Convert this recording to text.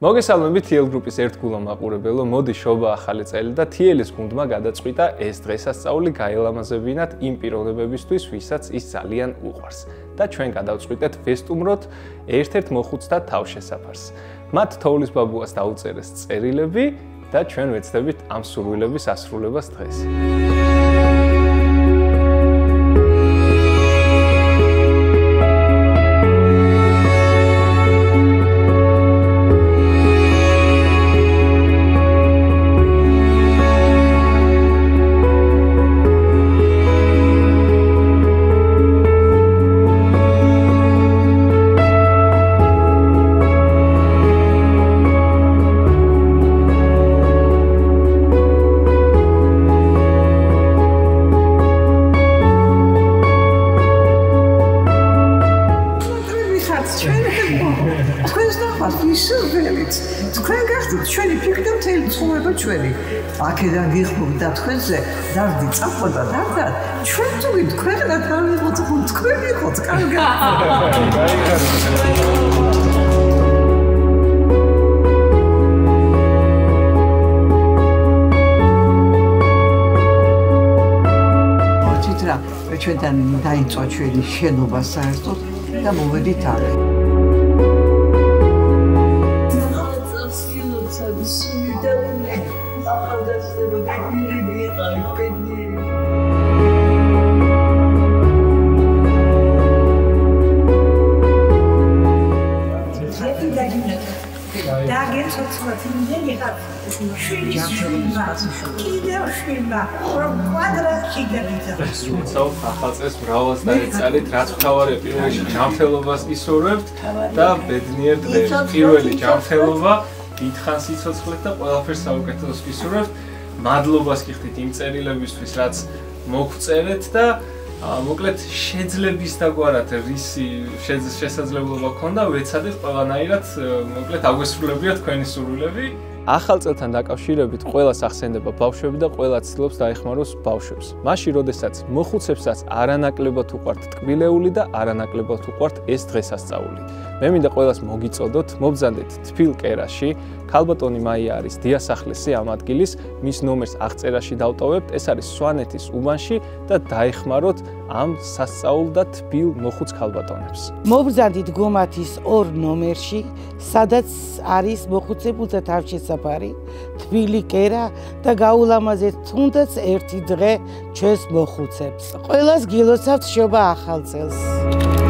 მოგესალმებით TL Group-ის ერთგულო მაყურებელო, მოდი შობა ახალი წელი და TL-ის გუნდმა გადაწყვიტა ეს დღესასწაული გაელამაზებინათ იმ პიროვნებებისთვის, ვისაც ის ძალიან უყვარს. და ჩვენ გადავწყვიტეთ ვესტუმროთ ერთ-ერთ მოხუცთა თავშესაფარს. მათ თოვლის ბაბუას დაუწერეს წერილები და ჩვენ ვეცდებით ამ სურვილების ასრულებას დღეს. აქედან გიხმობ და თქვენზე დარდი წახვდა და ჩვენ თუ გვქვეყნათ არ ვიყოთ თქვენ ვიყოთ კარგად. მოჩიტრა ჩვენთან დაიწყო ჩვენი შენობა საერთოდ და მოვედით არ. ახალწელს მრავალს დაეწალით, რაც მთავარია პირველში ჯანმრთელობას ისურვებთ და ბედნიერ დღეს. პირველი ჯანმრთელობა, დიდხან სიცოცხლეთ და ყველაფერს საუკეთესოს ვისურვებთ. მადლობას გიხდით იმ წერილებისთვის, რაც მოგწერეთ და მოკლედ შეძლების დაგვარად რისი შესაძლებლობა ქონდა, ვეცადეთ ყველანაირად მოკლედ აგვესრულებია თქვენი სურვილები. ახალ წელთან დაკავშირებით ყველას ახსენდება ბავშვები და ყველა ცდილობს დაეხმაროს ბავშვებს. მაშინ, როდესაც მოხუცებსაც არანაკლებად უყვართ ტკბილეული და არანაკლებად უყვართ ეს დღესასწაული. მე მინდა ყველას მოგიწოდოთ, მობრძანდეთ თბილ კერაში. ქალბატონი მაია არის დიასახლისი ამ ადგილის, მის ნომერს აღწერაში დავტოვებთ. ეს არის სვანეთის უბანში და დაეხმაროთ ამ სასწაულ და თბილ მოხუც ქალბატონებს. მობრძანდით გომათის 2 ნომერში, სადაც არის მოხუცებულთა თავშესაფარი, თბილი კერა და გაულამაზეთ თუნდაც ერთი დღე ჩვენს მოხუცებს. ყველას გილოცავთ შობა ახალ წელს.